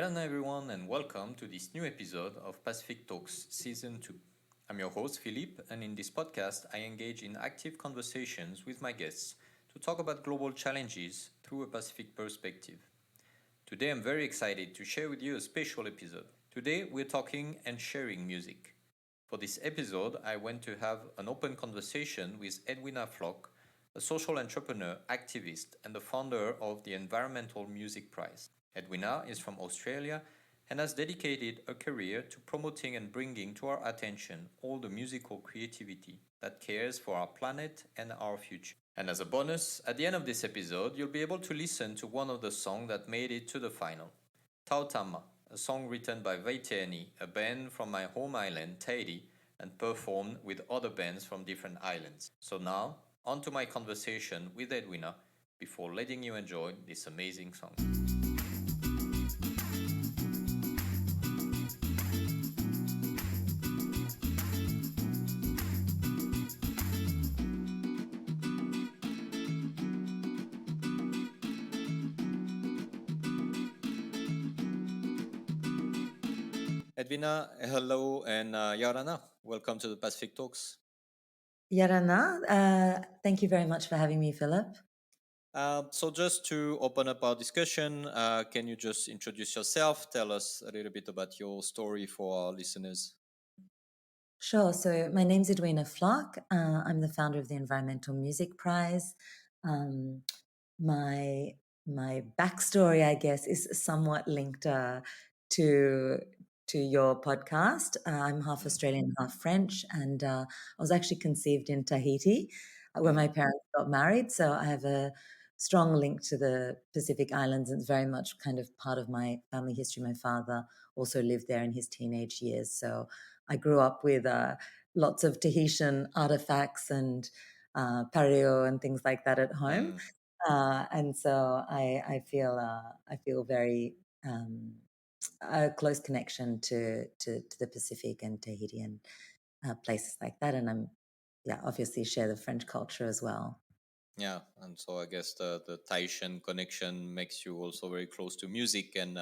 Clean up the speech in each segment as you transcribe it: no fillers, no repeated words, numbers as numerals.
Hello everyone and welcome to this new episode of Pacific Toks Season 2. I'm your host Philipe, and in this podcast I engage in active conversations with my guests to talk about global challenges through a Pacific perspective. Today I'm very excited to share with you a special episode. Today we're talking and sharing music. For this episode, I went to have an open conversation with Edwina Floch, a social entrepreneur, activist, and the founder of the Environmental Music Prize. Edwina is from Australia and has dedicated a career to promoting and bringing to our attention all the musical creativity that cares for our planet and our future. And as a bonus, at the end of this episode, you'll be able to listen to one of the songs that made it to the final. Tama, a song written by Vaiteani, a band from my home island, Tahiti, and performed with other bands from different islands. So now, on to my conversation with Edwina before letting you enjoy this amazing song. Edwina, hello, and Ora Na. Welcome to the Pacific Talks. Ora Na, thank you very much for having me, Philip. So just to open up our discussion, can you just introduce yourself? Tell us a little bit about your story for our listeners. Sure. So my name's Edwina Floch. I'm the founder of the Environmental Music Prize. Um, my my backstory, I guess, is somewhat linked to to your podcast. I'm half Australian, half French, and I was actually conceived in Tahiti, where my parents got married. So I have a strong link to the Pacific Islands, and it's very much kind of part of my family history. My father also lived there in his teenage years, so I grew up with lots of Tahitian artifacts and pareo and things like that at home. And so I feel very a close connection to the Pacific and Tahiti and places like that. And obviously share the French culture as well. Yeah, and so I guess the Tahitian connection makes you also very close to music and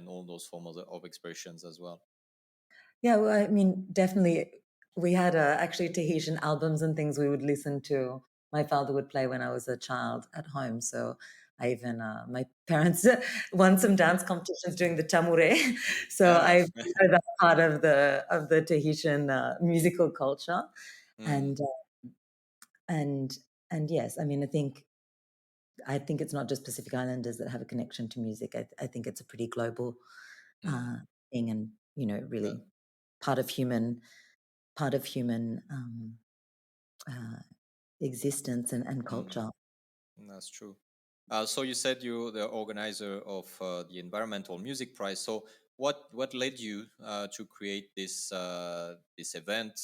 all those forms of expressions as well. Yeah, well, I mean, definitely. We had actually Tahitian albums and things we would listen to. My father would play when I was a child at home. So I even, my parents won some dance competitions doing the tamure. So Yeah. I know that part of the Tahitian musical culture. Mm, And, and, and yes, I mean, I think it's not just Pacific Islanders that have a connection to music. I think it's a pretty global mm. uh, thing and, That, really part of human uh, existence and mm, culture. that's true. So you said you're the organizer of the Environmental Music Prize. So what led you to create this event?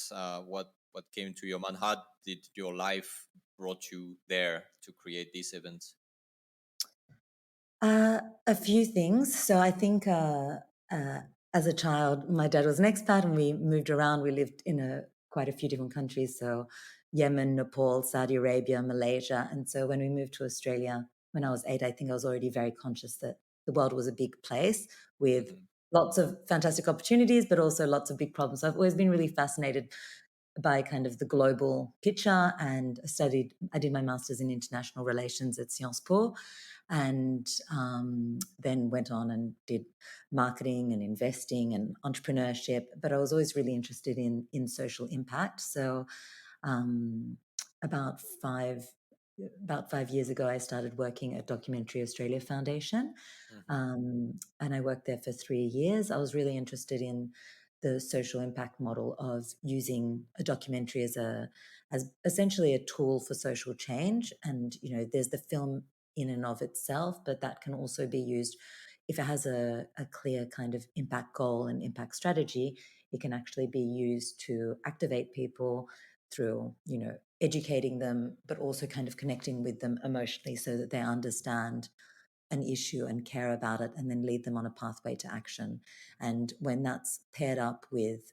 What came to your mind? How did your life brought you there to create this event? A few things. So I think uh, as a child, my dad was an expat and we moved around. We lived in quite a few different countries. So Yemen, Nepal, Saudi Arabia, Malaysia. And so when we moved to Australia, when I was 8, I think I was already very conscious that the world was a big place with Hmm. lots of fantastic opportunities, but also lots of big problems. So I've always been really fascinated by kind of the global picture and I did my master's in international relations at Sciences Po and then went on and did marketing and investing and entrepreneurship. But I was always really interested in social impact. So um, about five about 5 years ago, I started working at Documentary Australia Foundation, Hmm. and I worked there for 3 years. I was really interested in the social impact model of using a documentary as essentially a tool for social change. And there's the film in and of itself, but that can also be used if it has a clear kind of impact goal and impact strategy. It can actually be used to activate people through educating them, but also kind of connecting with them emotionally so that they understand an issue and care about it, and then lead them on a pathway to action. And when that's paired up with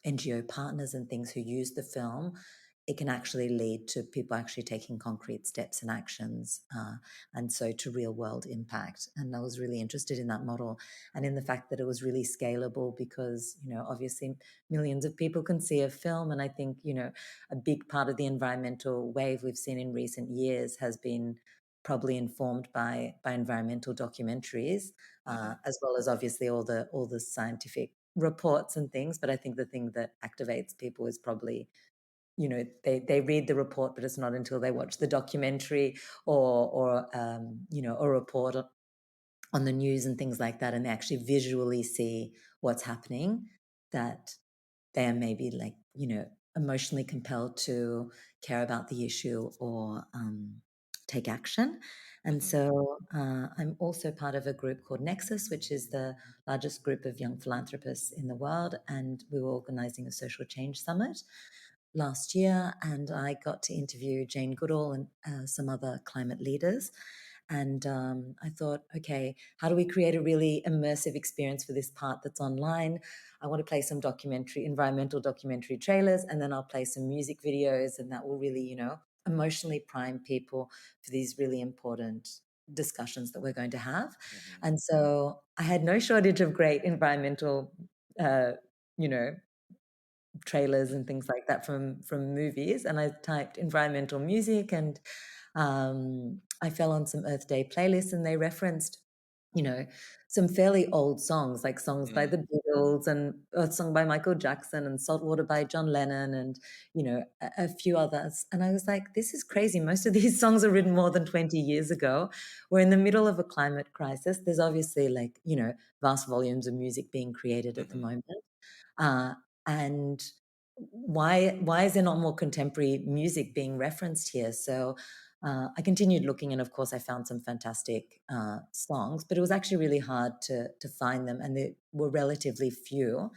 NGO partners and things who use the film, it can actually lead to people actually taking concrete steps and actions, and so to real world impact. And I was really interested in that model and in the fact that it was really scalable because, obviously millions of people can see a film. And I think, a big part of the environmental wave we've seen in recent years has been probably informed by environmental documentaries, Mm-hmm. as well as obviously all the scientific reports and things. But I think the thing that activates people is probably, they read the report, but it's not until they watch the documentary or a report on the news and things like that, and they actually visually see what's happening, that they are maybe like, emotionally compelled to care about the issue or take action. And Mm-hmm. so I'm also part of a group called Nexus, which is the largest group of young philanthropists in the world. And we were organizing a social change summit last year, and I got to interview Jane Goodall and some other climate leaders. And I thought, okay, how do we create a really immersive experience for this part that's online? I want to play some environmental documentary trailers, and then I'll play some music videos, and that will really, emotionally prime people for these really important discussions that we're going to have. Mm-hmm. And so I had no shortage of great environmental, uh, you know, trailers and things like that from movies, and I typed environmental music, and I fell on some Earth Day playlists, and they referenced, you know, some fairly old songs, like songs by Mm. the Beatles and a song by Michael Jackson and Saltwater by John Lennon and, a few others. And I was like, this is crazy. Most of these songs are written more than 20 years ago. We're in the middle of a climate crisis. There's obviously like, vast volumes of music being created at the Mm-hmm. moment. Uh, and why is there not more contemporary music being referenced here? So I continued looking, and of course, I found some fantastic songs, but it was actually really hard to find them, and there were relatively few.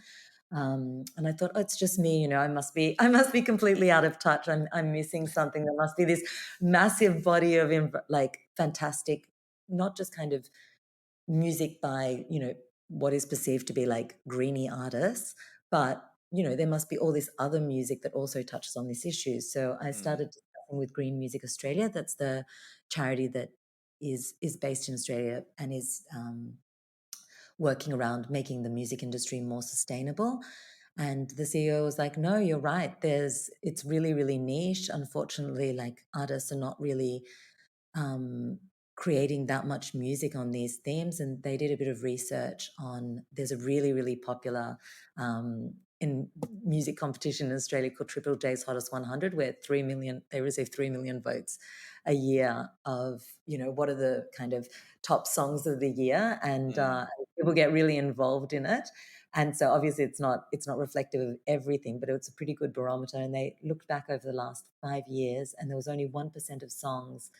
And I thought, oh, it's just me, I must be completely out of touch. I'm missing something. There must be this massive body of like fantastic, not just kind of music by, what is perceived to be like greeny artists, but there must be all this other music that also touches on this issue. So I Mm. started discussing with Green Music Australia. That's the charity that is based in Australia and is working around making the music industry more sustainable. And the CEO was like, no, you're right. It's really, really niche. Unfortunately, like artists are not really um, creating that much music on these themes. And they did a bit of research on, there's a really, really popular in music competition in Australia called Triple J's Hottest 100, where they receive 3 million votes a year of, what are the kind of top songs of the year. And Mm. people get really involved in it. And so obviously it's not reflective of everything, but it's a pretty good barometer. And they looked back over the last 5 years, and there was only 1% of songs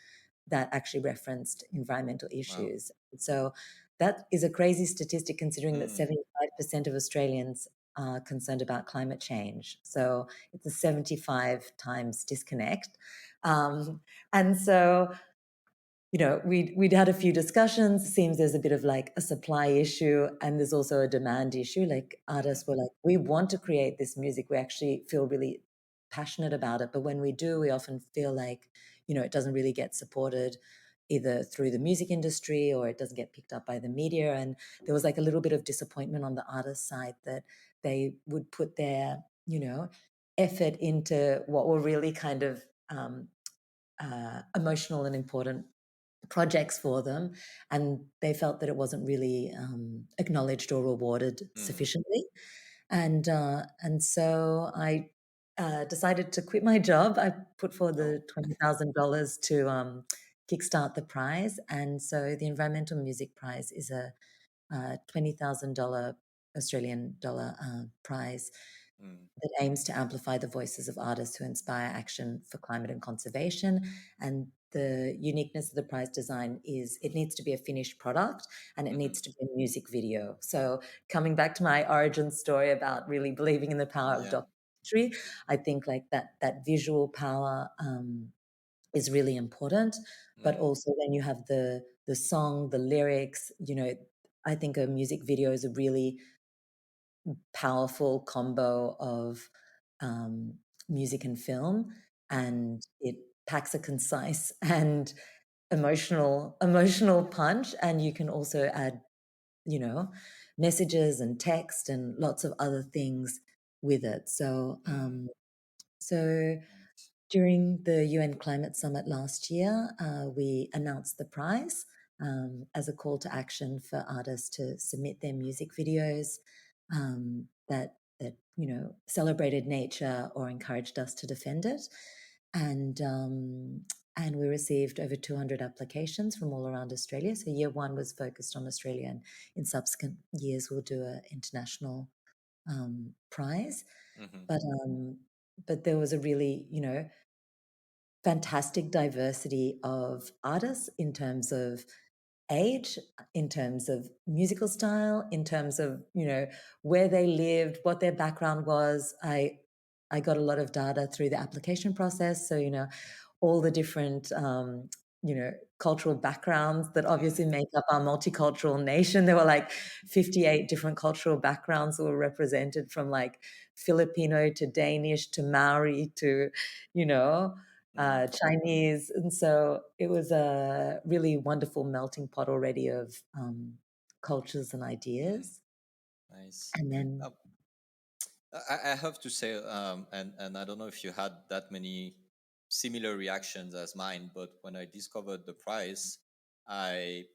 that actually referenced environmental Wow. issues. So that is a crazy statistic, considering that Mm. 75% of Australians are concerned about climate change. So it's a 75 times disconnect. Um, and so, we'd had a few discussions. It seems there's a bit of like a supply issue, and there's also a demand issue. Like Mm-hmm. artists were like, we want to create this music. We actually feel really passionate about it. But when we do, we often feel like, it doesn't really get supported either through the music industry, or it doesn't get picked up by the media. And there was like a little bit of disappointment on the artist side that they would put their, effort into what were really kind of emotional and important projects for them, and they felt that it wasn't really acknowledged or rewarded Mm. sufficiently. And so I decided to quit my job. I put forward Oh. the $20,000 to kickstart the prize, and so the Environmental Music Prize is a $20,000 Australian dollar prize Mm. that aims to amplify the voices of artists who inspire action for climate and conservation. And the uniqueness of the prize design is it needs to be a finished product, and it Mm-hmm. needs to be a music video. So coming back to my origin story about really believing in the power of Yeah. documentary, I think like that visual power is really important. But Mm. also then you have the song, the lyrics. I think a music video is a really powerful combo of um, music and film, and it packs a concise and emotional punch, and you can also add, you know, messages and text and lots of other things with it. So, Mm. so during the UN Climate Summit last year, we announced the prize as a call to action for artists to submit their music videos that celebrated nature or encouraged us to defend it, and and we received over 200 applications from all around Australia. So year one was focused on Australia, and in subsequent years we'll do an international prize. Hmm. But there was a really, fantastic diversity of artists in terms of age, in terms of musical style, in terms of, where they lived, what their background was. I got a lot of data through the application process. So, all the different, cultural backgrounds that Mm. obviously make up our multicultural nation. There were like 58 different cultural backgrounds that were represented, from like Filipino to Danish to Maori to, you know, Mm. Chinese. And so it was a really wonderful melting pot already of cultures and Mm. ideas. Nice. And then, Um, I have to say, and I don't know if you had that many similar reactions as mine, but when I discovered the price, I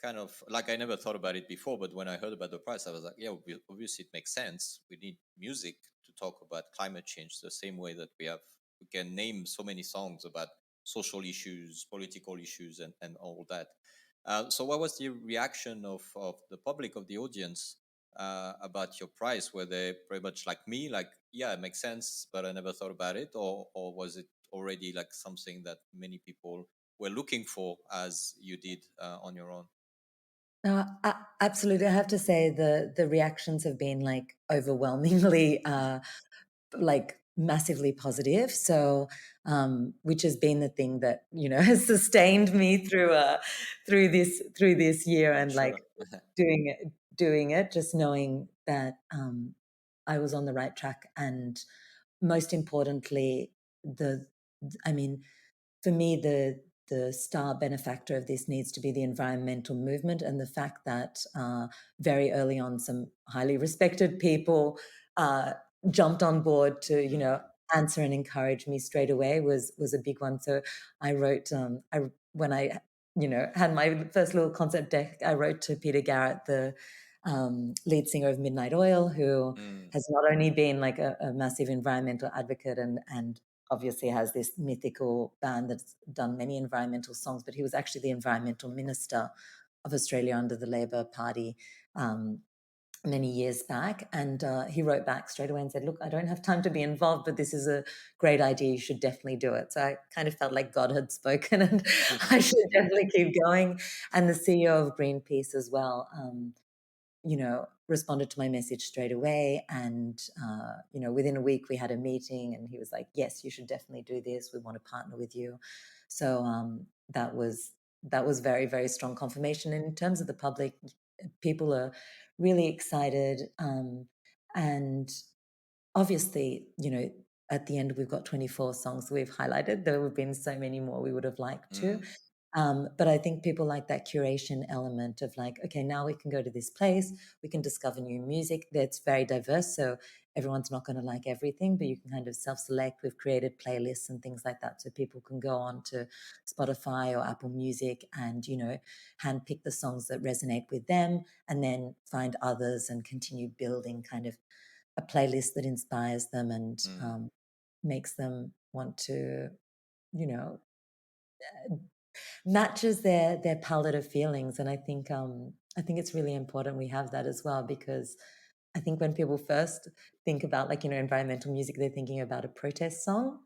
kind of like I never thought about it before, but when I heard about the price, I was like, yeah, obviously it makes sense. We need music to talk about climate change the same way that we can name so many songs about social issues, political issues, and all that. So, what was the reaction of the public, of the audience, about your price? Were they pretty much like me, like, yeah, it makes sense, but I never thought about it, or was it already like something that many people were looking for as you did on your own? absolutely, I have to say the reactions have been like overwhelmingly like massively positive. So, which has been the thing that, has sustained me through this year, and Sure. like doing it, just knowing that I was on the right track, and most importantly, the I mean, for me, the star benefactor of this needs to be the environmental movement, and the fact that very early on, some highly respected people jumped on board to, Mm. answer and encourage me straight away was a big one. So I wrote, when I had my first little concept deck, I wrote to Peter Garrett, the lead singer of Midnight Oil, who Mm. has not only been like a massive environmental advocate, and obviously has this mythical band that's done many environmental songs, but he was actually the environmental minister of Australia under the Labor Party um, many years back. And he wrote back straight away and said, "Look, I don't have time to be involved, but this is a great idea. You should definitely do it." So I kind of felt like God had spoken, and I should definitely keep going. And the CEO of Greenpeace as well, responded to my message straight away. And, within a week we had a meeting, and he was like, "Yes, you should definitely do this. We want to partner with you." So that was very, very strong confirmation. And in terms of the public, people are really excited. And obviously, at the end, we've got 24 songs we've highlighted. There have been so many more we would have liked to. Mm. But I think people like that curation element of like, okay, now we can go to this place, we can discover new music that's very diverse. So everyone's not going to like everything, but you can kind of self-select. We've created playlists and things like that, so people can go on to Spotify or Apple Music and, handpick the songs that resonate with them, and then find others and continue building kind of a playlist that inspires them and Mm. makes them want to, you know, matches their palette of feelings. And I think it's really important we have that as well, because I think when people first think about, like, environmental music, they're thinking about a protest song.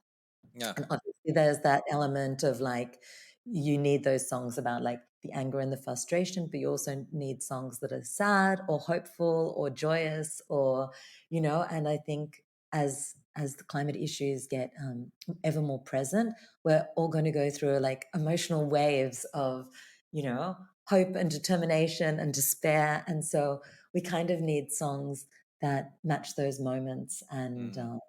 Yeah. And obviously there's that element of like, you need those songs about like the anger and the frustration, but you also need songs that are sad or hopeful or joyous, or, and I think as the climate issues get ever more present, we're all going to go through like emotional waves of, hope and determination and despair. And so we kind of need songs that match those moments, Mm.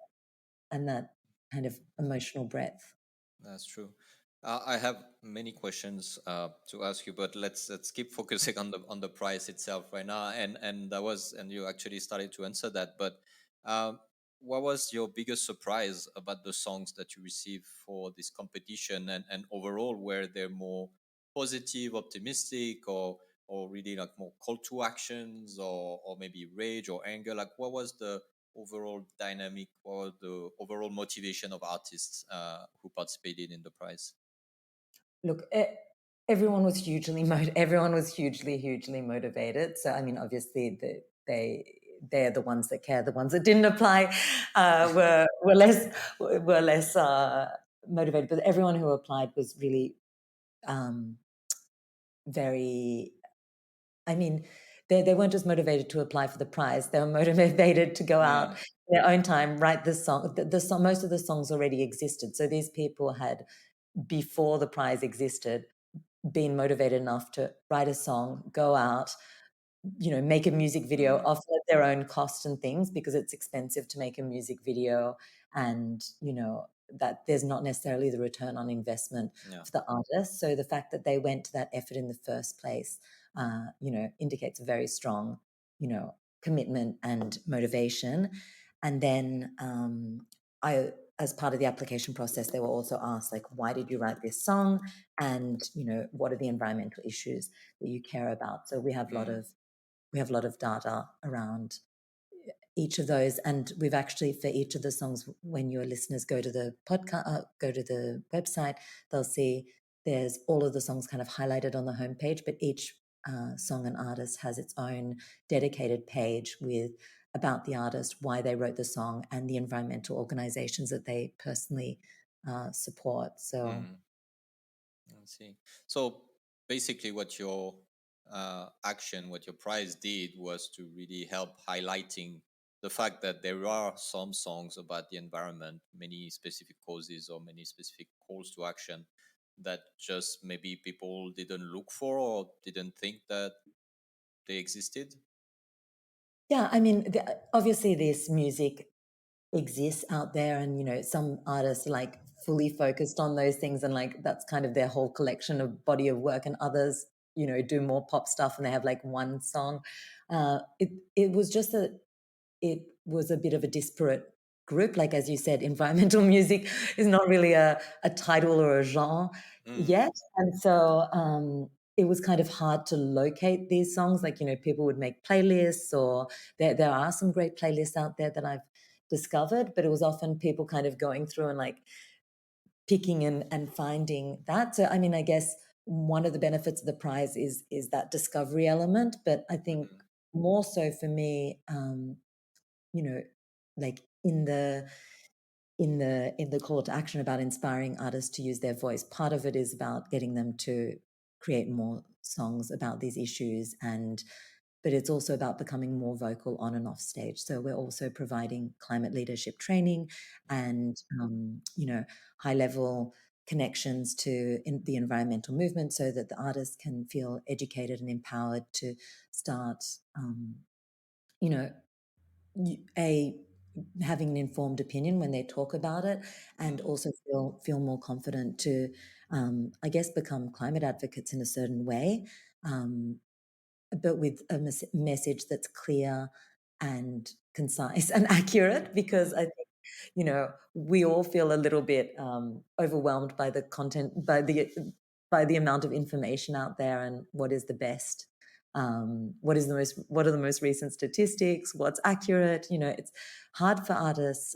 and that. kind of emotional breadth. That's true. I have many questions to ask you, but let's keep focusing on the prize itself right now. And that was, and you actually started to answer that. But um, what was your biggest surprise about the songs that you received for this competition, and overall, were they more positive, optimistic, or really like more call to actions, or maybe rage or anger? Like, what was the overall dynamic or the overall motivation of artists who participated in the prize? Look, everyone was everyone was hugely motivated. So I mean, obviously, they're the ones that care. The ones that didn't apply were less motivated. But everyone who applied was really um, very. I mean, they weren't just motivated to apply for the prize. They were motivated to go out Mm, in their own time, write the song. The song, most of the songs already existed. So these people had, before the prize existed, been motivated enough to write a song, go out, make a music video mm, off at their own cost and things, because it's expensive to make a music video, and that there's not necessarily the return on investment yeah. for the artist. So the fact that they went to that effort in the first place, indicates a very strong, commitment and motivation. And then I, as part of the application process, they were also asked, like, why did you write this song, and what are the environmental issues that you care about. So Mm, we have a lot of data around each of those, and we've actually, for each of the songs, when your listeners go to the podcast, go to the website, they'll see there's all of the songs kind of highlighted on the homepage, but each song and artist has its own dedicated page with about the artist, why they wrote the song, and the environmental organizations that they personally support. So mm. I see. So basically, what your what your prize did was to really help highlighting the fact that there are some songs about the environment, many specific causes or many specific calls to action that just maybe people didn't look for or didn't think that they existed. yeah, I mean, obviously this music exists out there, and some artists like fully focused on those things, and like that's kind of their whole collection of body of work, and others do more pop stuff and they have like one song. It was just that it was a bit of a disparate group. Like, as you said, environmental music is not really a title or a genre Mm, yet. And so it was kind of hard to locate these songs. Like, people would make playlists, or there are some great playlists out there that I've discovered, but it was often people kind of going through and like picking and finding that. So, I mean, I guess one of the benefits of the prize is that discovery element, but I think mm, more so for me, you know, like in the call to action about inspiring artists to use their voice, part of it is about getting them to create more songs about these issues, and but it's also about becoming more vocal on and off stage. So we're also providing climate leadership training, mm, and high level connections to the environmental movement, so that the artists can feel educated and empowered to start you know a having an informed opinion when they talk about it, and mm, also feel more confident to, I guess, become climate advocates in a certain way, um, but with a message that's clear and concise and accurate. Because I mm, think we all feel a little bit overwhelmed by the content, by the amount of information out there, and what is the best. What are the most recent statistics? What's accurate? It's hard for artists.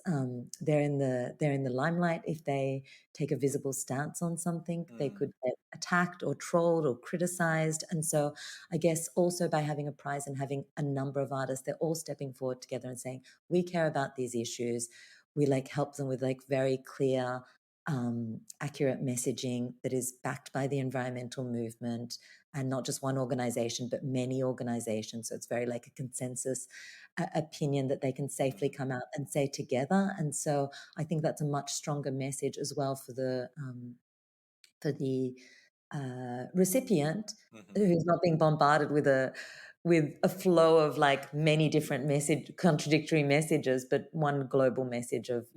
They're in the limelight. If they take a visible stance on something, they mm, could get attacked or trolled or criticized. And so, I guess also by having a prize and having a number of artists, they're all stepping forward together and saying, we care about these issues. We like help them with like very clear, accurate messaging that is backed by the environmental movement, and not just one organization, but many organizations. So it's very like a consensus opinion that they can safely mm, come out and say together. And so I think that's a much stronger message as well for the recipient, mhm, who's not being bombarded with a with a flow of like many different contradictory messages, but one global message of,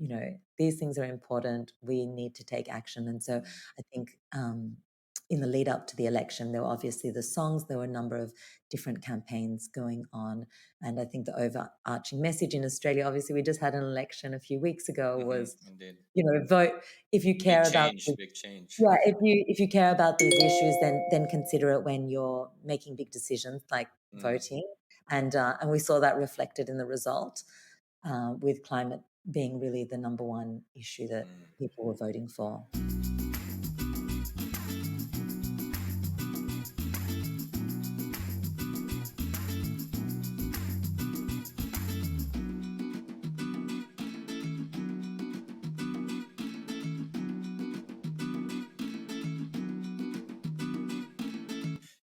these things are important. We need to take action. And so Mm. I think in the lead up to the election, there were obviously the songs, there were a number of different campaigns going on. And I think the overarching message in Australia, obviously, we just had an election a few weeks ago, was, Indeed. vote if you Big care about change, big change. yeah, if you care about these issues, then consider it when you're making big decisions like Mm. voting, and we saw that reflected in the result, with climate being really the number one issue that Mm. people were voting for.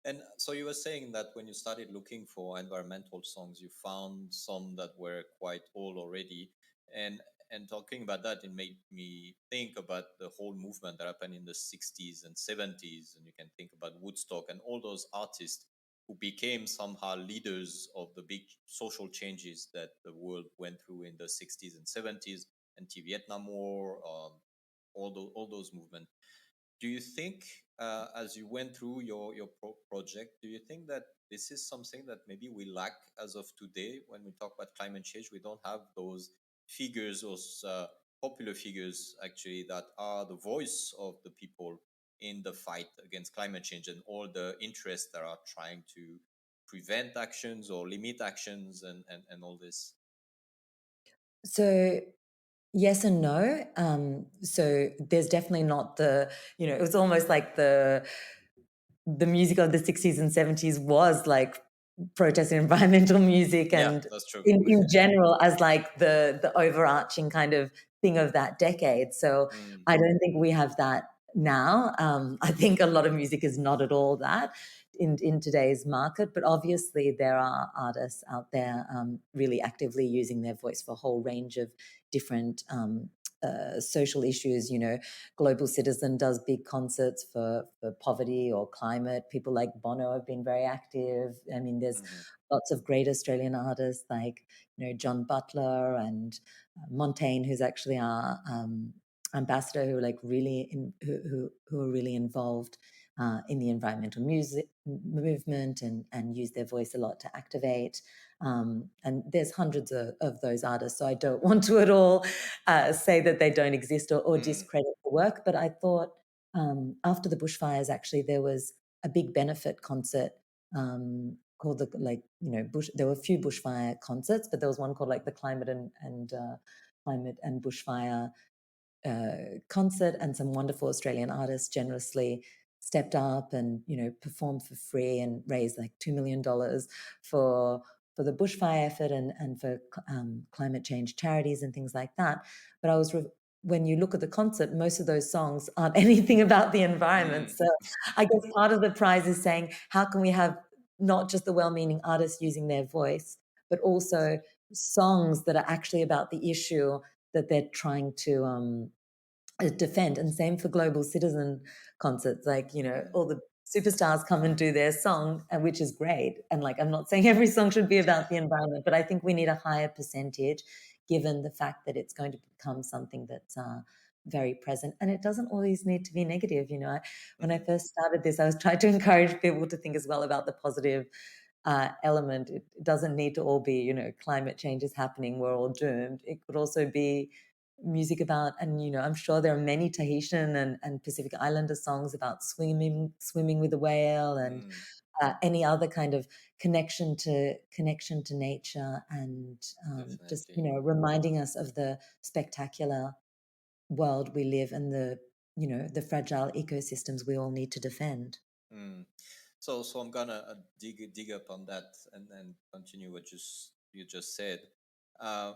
And so you were saying that when you started looking for environmental songs, you found some that were quite old already. And and talking about that, it made me think about the whole movement that happened in the 60s and 70s. And you can think about Woodstock and all those artists who became somehow leaders of the big social changes that the world went through in the 60s and 70s, anti-Vietnam War, all those movements. Do you think, as you went through your project, do you think that this is something that maybe we lack as of today when we talk about climate change? We don't have those figures, those popular figures actually, that are the voice of the people in the fight against climate change and all the interests that are trying to prevent actions or limit actions and all this. So yes and no. So there's definitely not it was almost like the music of the 60s and 70s was like protest and environmental music, Yeah, and that's true. in general as like the overarching kind of thing of that decade. So Mm, I don't think we have that now. I think a lot of music is not at all that in today's market, but obviously there are artists out there really actively using their voice for a whole range of different social issues. Global Citizen does big concerts for poverty or climate. People like Bono have been very active. I mean, there's mhm, lots of great Australian artists like, John Butler and Montaigne, who's actually our ambassador, who are like really who are really involved in the environmental music movement, and use their voice a lot to activate. And there's hundreds of those artists, so I don't want to at all say that they don't exist, or mm, discredit the work. But I thought after the bushfires, actually, there was a big benefit concert called Bush. There were a few bushfire concerts, but there was one called like the Climate and Bushfire concert, and some wonderful Australian artists generously stepped up and performed for free and raised like $2 million for the bushfire effort, and for climate change charities and things like that. But when you look at the concert, most of those songs aren't anything about the environment. mm, So I guess part of the prize is saying, how can we have not just the well-meaning artists using their voice, but also songs that are actually about the issue that they're trying to defend. And same for Global Citizen concerts. Like, mm, all the superstars come and do their song, and which is great. And like, I'm not saying every song should be about the environment, but I think we need a higher percentage, given the fact that it's going to become something that's very present. And it doesn't always need to be negative. When I mhm, first started this, I was trying to encourage people to think as well about the positive element. It doesn't need to all be, climate change is happening, we're all doomed. It could also be music about, and I'm sure there are many Tahitian and Pacific Islander songs about swimming with a whale, and mm. any other kind of connection to nature, and just Definitely. reminding us of the spectacular world we live, and the fragile ecosystems we all need to defend. Mm. So I'm gonna dig up on that and continue what you just said. Uh,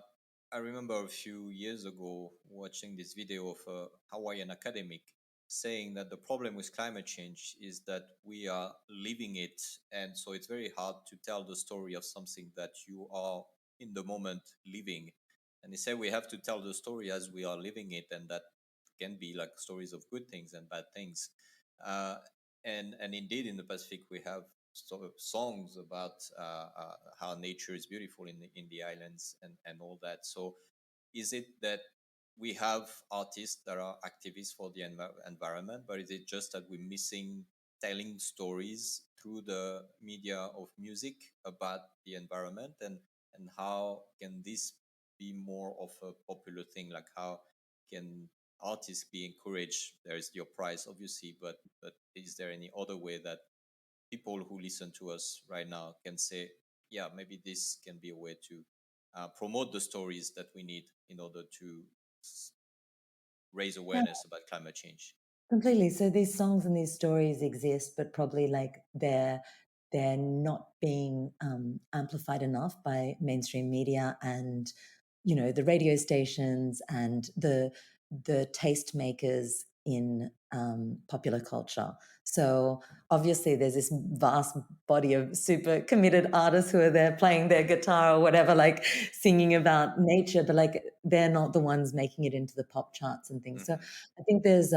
I remember a few years ago watching this video of a Hawaiian academic saying that the problem with climate change is that we are living it, and so it's very hard to tell the story of something that you are in the moment living. And he said we have to tell the story as we are living it, and that can be like stories of good things and bad things. Uh, and indeed in the Pacific we have songs about how nature is beautiful in the islands and all that. So is it that we have artists that are activists for the environment, but is it just that we're missing telling stories through the media of music about the environment, and how can this be more of a popular thing? Like how can artists be encouraged? There's your prize, obviously, but is there any other way that people who listen to us right now can say, yeah, maybe this can be a way to promote the stories that we need in order to raise Yeah, awareness about climate change? completely. So these songs and these stories exist, but probably like they're not being amplified enough by mainstream media and the radio stations and the tastemakers in popular culture. So obviously, there's this vast body of super committed artists who are there playing their guitar or whatever, like singing about nature, but like they're not the ones making it into the pop charts and things. So Mm-hmm. I think there's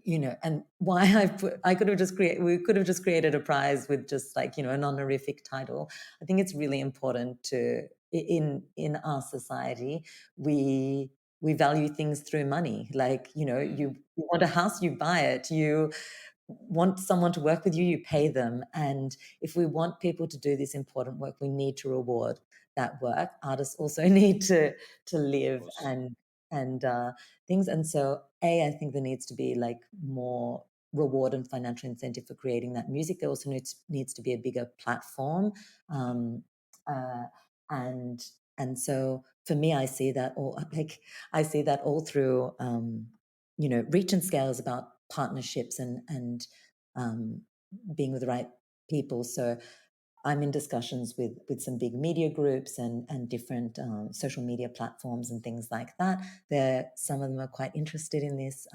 and why I could have just we could have just created a prize with just like, an honorific title. I think it's really important to in our society, we value things through money. Like, Mm, you want a house, you buy it. You want someone to work with you, you pay them. And if we want people to do this important work, we need to reward that work. Artists also need to of live course. and things. And so, I think there needs to be like more reward and financial incentive for creating that music. There also needs to be a bigger platform. Mm-hmm. Um, uh, and and so for me, I see that all through reach and scale is about partnerships and being with the right people. So I'm in discussions with some big media groups and different social media platforms and things like that. Some of them are quite interested in this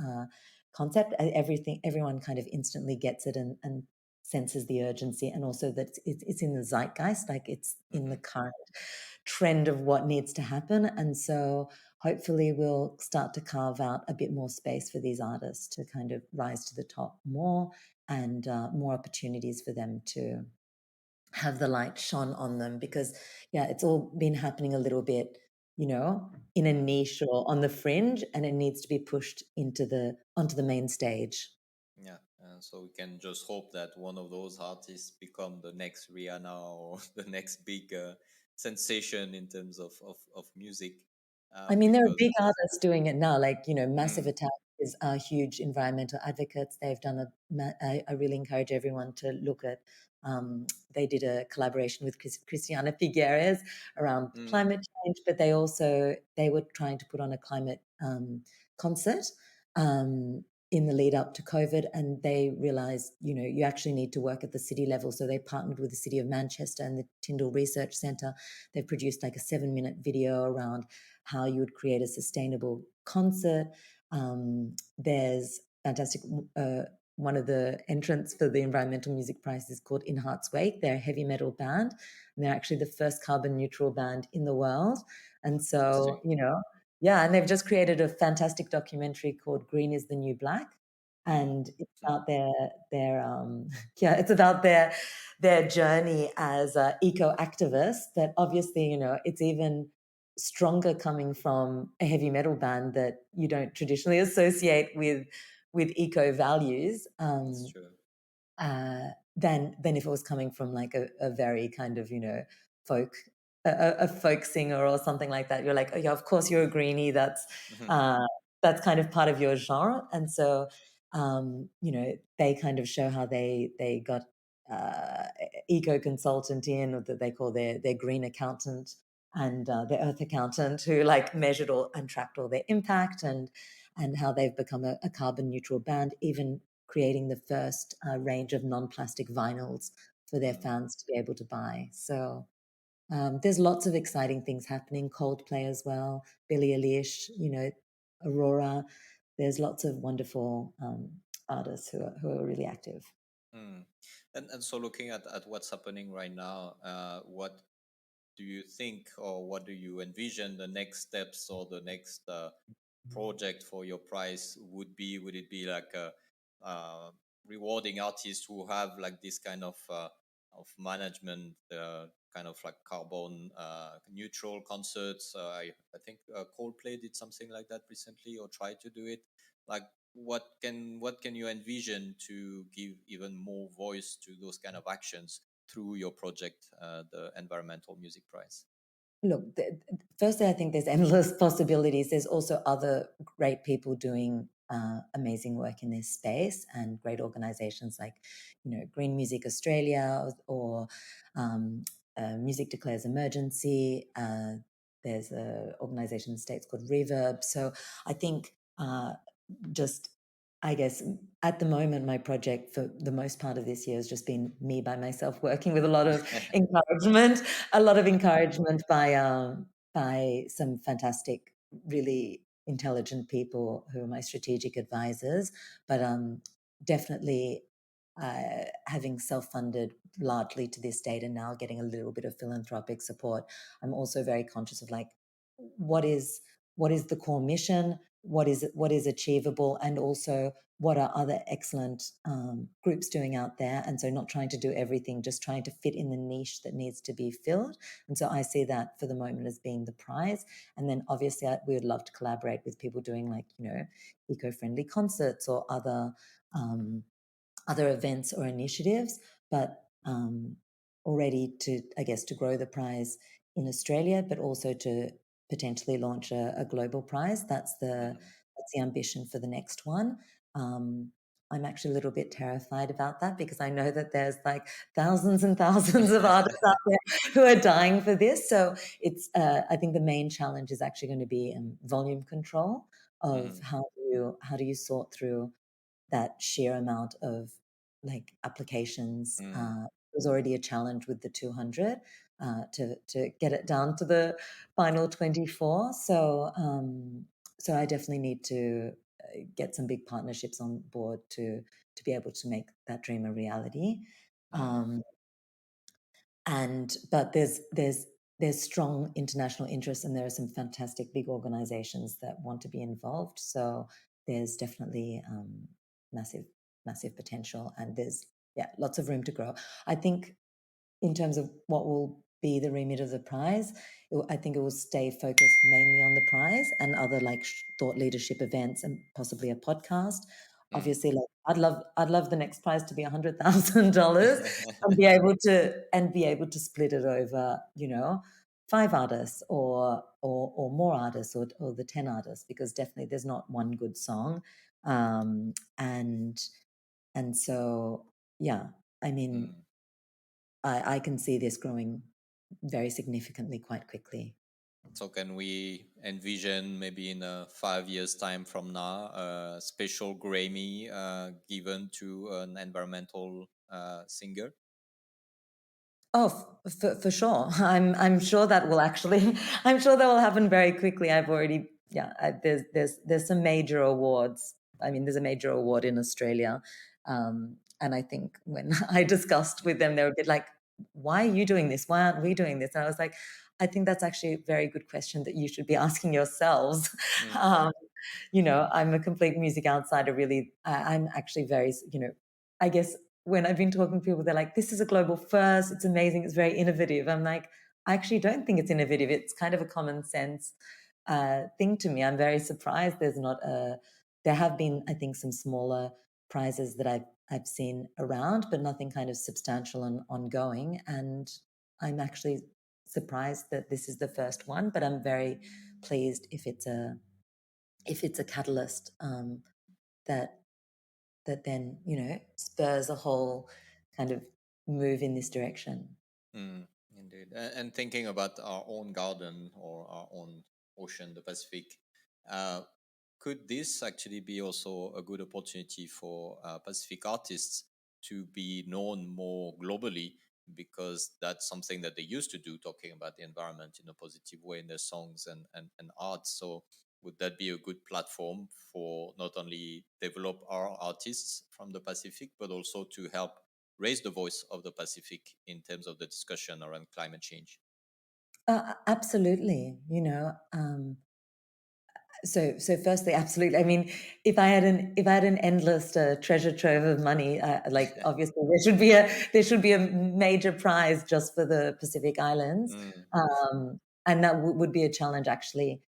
concept. Everyone kind of instantly gets it and senses the urgency, and also that it's in the zeitgeist, like it's in the Mm-hmm. current trend of what needs to happen. And so hopefully we'll start to carve out a bit more space for these artists to kind of rise to the top more, and more opportunities for them to have the light shone on them. Because yeah, it's all been happening a little bit, in a Mm-hmm. niche or on the fringe, and it needs to be pushed onto the main stage. Yeah, and so we can just hope that one of those artists become the next Rihanna or the next big sensation in terms of music, I mean, there are because big artists doing it now, like, Massive mm, Attack are huge environmental advocates. They've done I really encourage everyone to look at, they did a collaboration with Christiana Figueres around mm, climate change, but they were trying to put on a climate concert um, in the lead up to COVID, and they realized, you actually need to work at the city level. So they partnered with the City of Manchester and the Tyndall Research Centre. They produced like a 7-minute video around how you would create a sustainable concert. There's fantastic. One of the entrants for the Environmental Music Prize is called In Heart's Wake. They're a heavy metal band, and they're actually the first carbon neutral band in the world. And so, interesting. yeah, and they've just created a fantastic documentary called Green is the New Black. Mm, And it's mm, about their yeah, it's about their journey as eco activists. That obviously, it's even stronger coming from a heavy metal band that you don't traditionally associate with eco values, that's true. than if it was coming from like a very kind of, folk a folk singer or something like that. You're like, oh yeah, of course you're a greenie. Mhm, Uh, that's kind of part of your genre. And so they kind of show how they got eco consultant in, or that they call their green accountant, and their earth accountant, who like measured all and tracked all their impact, and how they've become a carbon neutral band, even creating the first range of non-plastic vinyls for their mm, fans to be able to buy. So there's lots of exciting things happening. Coldplay as well, Billie Eilish, Aurora. There's lots of wonderful artists who are really active. mm. And so looking at what's happening right now, what do you think, or what do you envision the next steps or the next project for your prize would be? Would it be like a rewarding artists who have like this kind of management, kind of like carbon neutral concerts. I think Coldplay did something like that recently, or tried to do it. Like, what can you envision to give even more voice to those kind of actions through your project, the Environmental Music Prize? Look, firstly, I think there's endless possibilities. There's also other great people doing amazing work in this space, and great organizations like, Green Music Australia, or Music Declares Emergency. There's an organization in the States called Reverb. So I think just, I guess, at the moment, my project for the most part of this year has just been me by myself, working with a lot of encouragement, by some fantastic, really intelligent people who are my strategic advisors. But definitely having self-funded largely to this date, and now getting a little bit of philanthropic support, I'm also very conscious of, like, what is the core mission, what is achievable, and also what are other excellent groups doing out there. And so not trying to do everything, just trying to fit in the niche that needs to be filled. And so I see that for the moment as being the prize. And then obviously we would love to collaborate with people doing, like, eco-friendly concerts or other events or initiatives. But already to, I guess, to grow the prize in Australia, but also to potentially launch a global prize. That's the ambition for the next one. I'm actually a little bit terrified about that, because I know that there's like thousands and thousands of artists out there who are dying for this. So it's, I think the main challenge is actually going to be volume control of Mhm. how do you sort through that sheer amount of, like, applications. Mm. It was already a challenge with the 200 to get it down to the final 24. So I definitely need to get some big partnerships on board to be able to make that dream a reality. Mm. Um, but there's strong international interest, and there are some fantastic big organizations that want to be involved. So there's definitely massive massive potential, and there's, yeah, lots of room to grow. I think in terms of what will be the remit of the prize, I think it will stay focused mainly on the prize and other, like, thought leadership events, and possibly a podcast. Mm. Obviously, like, I'd love the next prize to be $100,000, and be able to split it over, 5 artists, or more artists, or the 10 artists, because definitely there's not one good song. And so, yeah, I mean, Mm. I can see this growing very significantly quite quickly. So can we envision maybe in 5 years time from now a special Grammy given to an environmental singer? Oh, for sure. I'm sure that will actually. I'm sure that will happen very quickly. I've already, yeah. There's some major awards. I mean, there's a major award in Australia, and I think when I discussed with them, they were a bit like, "Why are you doing this? Why aren't we doing this?" And I was like, "I think that's actually a very good question that you should be asking yourselves." Mm. um, I'm a complete music outsider, really. I'm actually very, I guess when I've been talking to people, they're like, this is a global first. It's amazing. It's very innovative. I'm like, I actually don't think it's innovative. It's kind of a common sense thing to me. I'm very surprised there have been, I think, some smaller prizes that I've seen around, but nothing kind of substantial and ongoing. And I'm actually surprised that this is the first one, but I'm very pleased if it's a catalyst, that then, spurs a whole kind of move in this direction. Mm. Indeed. And thinking about our own garden or our own ocean, the Pacific, uh, could this actually be also a good opportunity for Pacific artists to be known more globally? Because that's something that they used to do, talking about the environment in a positive way in their songs and art. So, would that be a good platform for not only develop our artists from the Pacific, but also to help raise the voice of the Pacific in terms of the discussion around climate change? Absolutely. So firstly, absolutely. I mean, if I had an endless treasure trove of money, like obviously there should be a major prize just for the Pacific Islands, Mm, and that would be a challenge actually.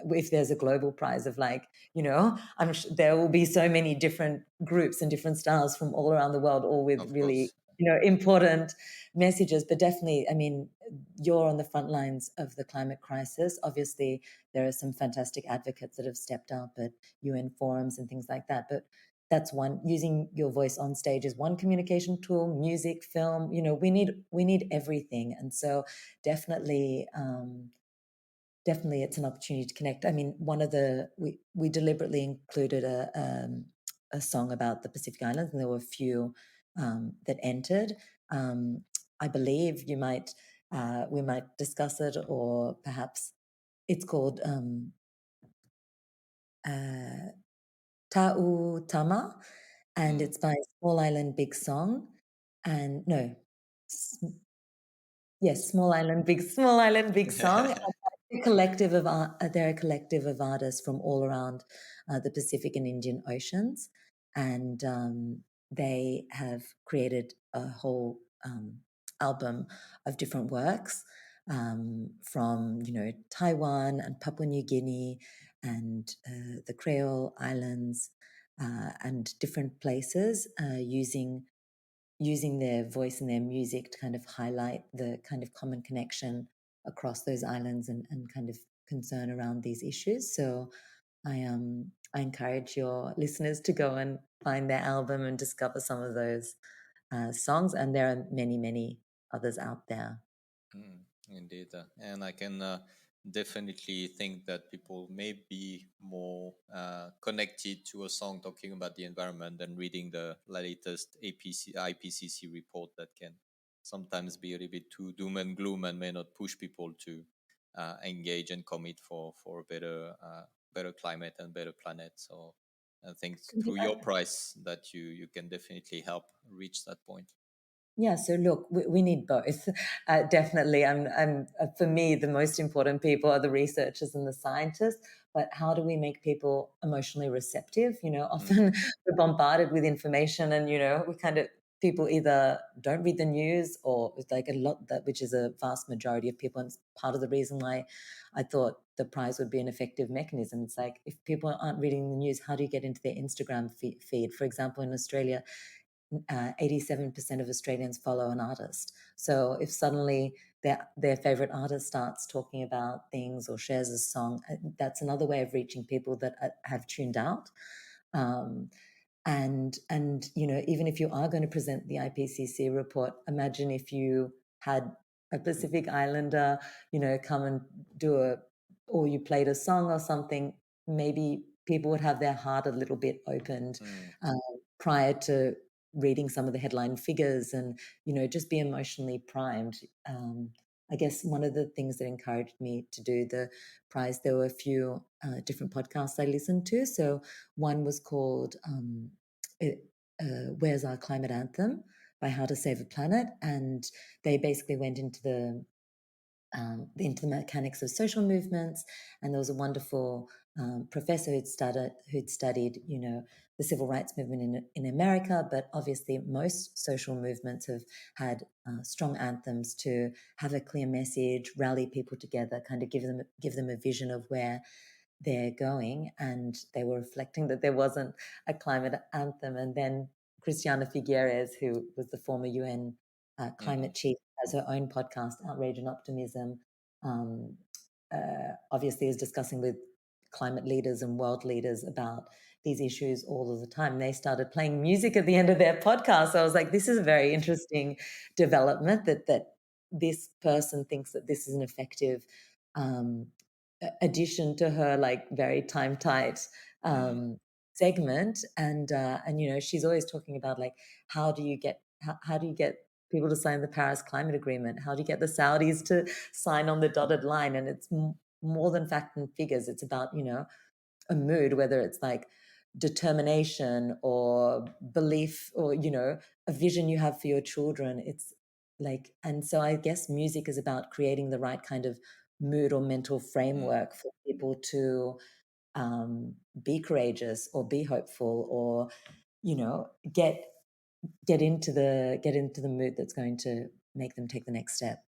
If there's a global prize of like, there will be so many different groups and different styles from all around the world, all with of really, course. important messages. But definitely, I mean, you're on the front lines of the climate crisis. Obviously, there are some fantastic advocates that have stepped up at UN forums and things like that. But that's one, using your voice on stage is one communication tool. Music, film, we need everything. And so definitely, definitely it's an opportunity to connect. I mean, we deliberately included a song about the Pacific Islands, and there were a few that entered. Um, I believe we might discuss it, or perhaps it's called uh, Ta'u Tama, and Mm. it's by Small Island Big Song, and no, yes, Small Island, Big Song. They're a collective of artists from all around the Pacific and Indian Oceans, and they have created a whole album of different works from Taiwan and Papua New Guinea and the Creole Islands and different places using their voice and their music to kind of highlight the kind of common connection across those islands and kind of concern around these issues. So I encourage your listeners to go and find their album and discover some of those songs. And there are many, many others out there. Mm, indeed, and I can definitely think that people may be more connected to a song talking about the environment than reading the latest IPCC report that can sometimes be a little bit too doom and gloom and may not push people to engage and commit for a better climate and better planet. So I think through your price that you can definitely help reach that point. Yeah, so look, we need both. Definitely, for me, the most important people are the researchers and the scientists. But how do we make people emotionally receptive? Mm, Often we're bombarded with information, and we kind of people either don't read the news, or it's like a lot that, which is a vast majority of people. And it's part of the reason why I thought the prize would be an effective mechanism. It's like if people aren't reading the news, how do you get into their Instagram feed? For example, in Australia, 87% of Australians follow an artist. So if suddenly their favorite artist starts talking about things or shares a song, that's another way of reaching people that have tuned out. Um, and even if you are going to present the IPCC report, imagine if you had a Pacific Islander, come and do or you played a song or something. Maybe people would have their heart a little bit opened mm, uh, prior to reading some of the headline figures, and just be emotionally primed. I guess one of the things that encouraged me to do the prize, there were a few different podcasts I listened to. So one was called it, "Where's Our Climate Anthem" by How to Save a Planet, and they basically went into the mechanics of social movements. And there was a wonderful professor who'd studied, the civil rights movement in America. But obviously, most social movements have had strong anthems to have a clear message, rally people together, kind of give them a vision of where they're going. And they were reflecting that there wasn't a climate anthem. And then Christiana Figueres, who was the former UN mm, climate chief, has her own podcast, Outrage and Optimism. Um, Obviously, is discussing with climate leaders and world leaders about these issues all of the time. They started playing music at the end of their podcast. So I was like, this is a very interesting development that this person thinks that this is an effective um, addition to her like very time tight mm, segment. And she's always talking about like how do you get people to sign the Paris Climate Agreement? How do you get the Saudis to sign on the dotted line? And it's more than fact and figures. It's about a mood, whether it's like determination or belief, or a vision you have for your children. It's like, and so I guess music is about creating the right kind of mood or mental Mm. framework for people to be courageous or be hopeful or, you know, get into the mood that's going to make them take the next step.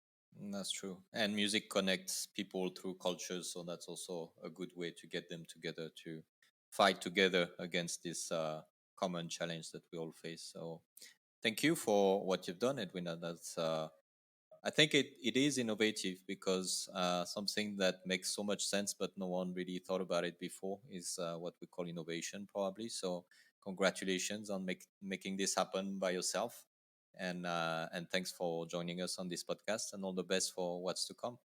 That's true. And music connects people through cultures, so that's also a good way to get them together to fight together against this common challenge that we all face. So thank you for what you've done, Edwina. That's I think it is innovative because something that makes so much sense, but no one really thought about it before, is what we call innovation, probably. So, congratulations on making this happen by yourself, and thanks for joining us on this podcast, and all the best for what's to come.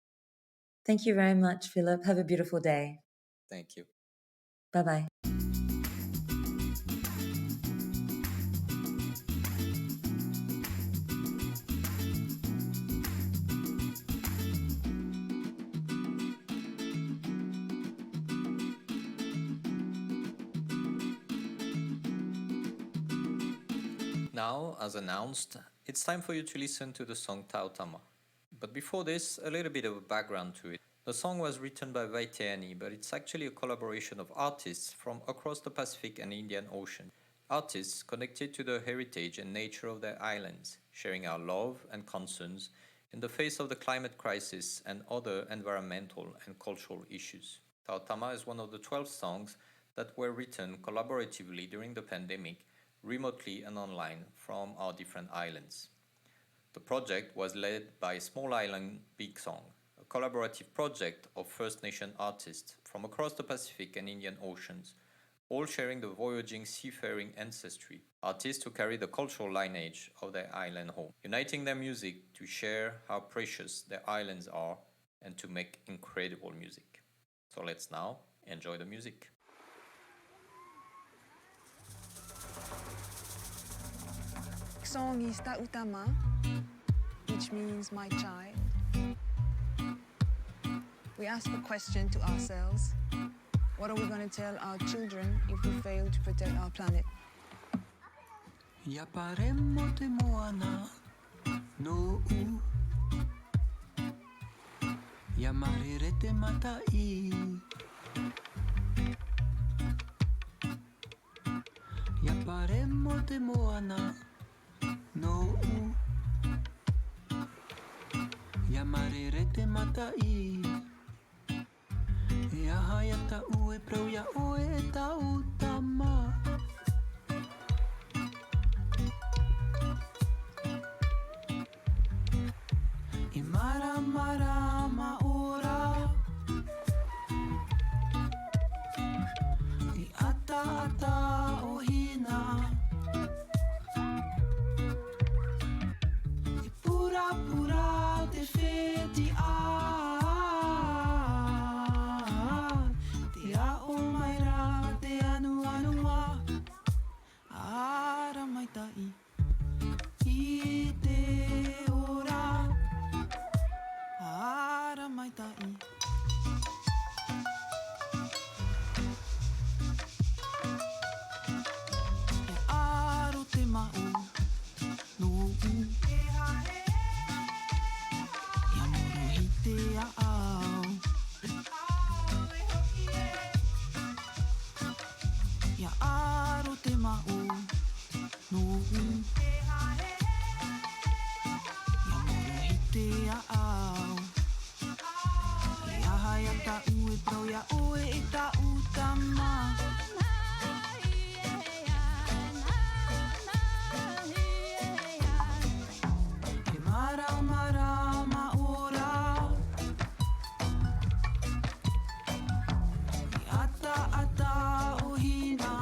Thank you very much, Philip. Have a beautiful day. Thank you. Bye bye. Now, as announced, it's time for you to listen to the song Tama. But before this, a little bit of a background to it. The song was written by Vaiteani, but it's actually a collaboration of artists from across the Pacific and Indian Ocean. Artists connected to the heritage and nature of their islands, sharing our love and concerns in the face of the climate crisis and other environmental and cultural issues. Tama is one of the 12 songs that were written collaboratively during the pandemic, remotely and online from our different islands. The project was led by Small Island Big Song, a collaborative project of First Nation artists from across the Pacific and Indian Oceans, all sharing the voyaging seafaring ancestry, artists who carry the cultural lineage of their island home, uniting their music to share how precious their islands are and to make incredible music. So let's now enjoy the music. Song is Tama, which means my child. We ask a question to ourselves. What are we going to tell our children if we fail to protect our planet? Ya paremo te moana no u Ya marire te matai Ya paremo te moana no u Ya marire te matai Ya haya ta ue prau ya oe e ta utama I mara mara ma ora I ata ata o hina I pura pura te feti a Te a o mai ra te anu anua Ara mai tai I te ora Ara mai tai E aro te mau no u Ia moro hi te a au Ia aro te mau no u Ia moro hi te a au Ia hai a ta ue prau ia oe e ta utama Te mara mara ma ora I ata ata o hina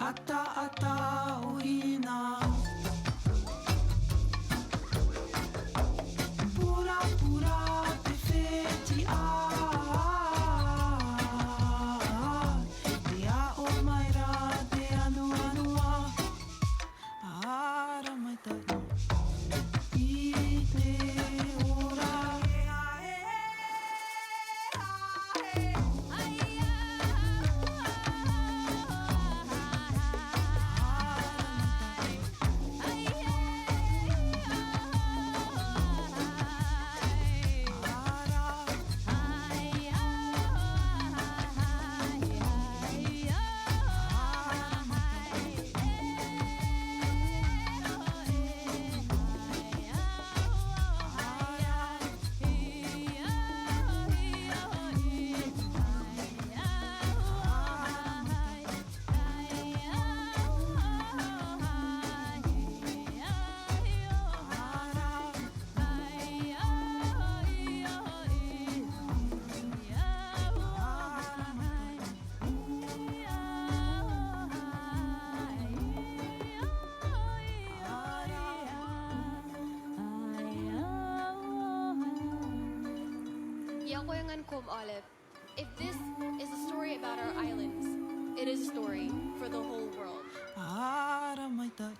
ata ata uhina. Pura pura te feti a. Te a o mai ra te anu anua. Ara mai tai. I te ora. If this is a story about our islands, it is a story for the whole world. Ara mai tai.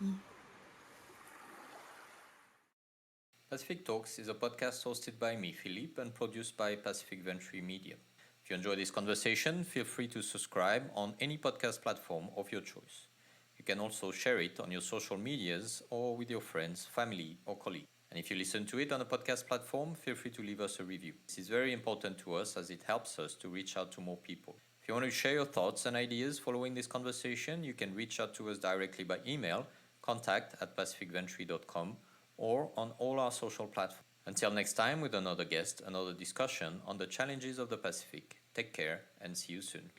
Pacific Talks is a podcast hosted by me, Philipe, and produced by Pacific Venture Media. If you enjoy this conversation, feel free to subscribe on any podcast platform of your choice. You can also share it on your social medias or with your friends, family, or colleagues. And if you listen to it on a podcast platform, feel free to leave us a review. This is very important to us as it helps us to reach out to more people. If you want to share your thoughts and ideas following this conversation, you can reach out to us directly by email, contact@pacificventure.com, or on all our social platforms. Until next time with another guest, another discussion on the challenges of the Pacific. Take care and see you soon.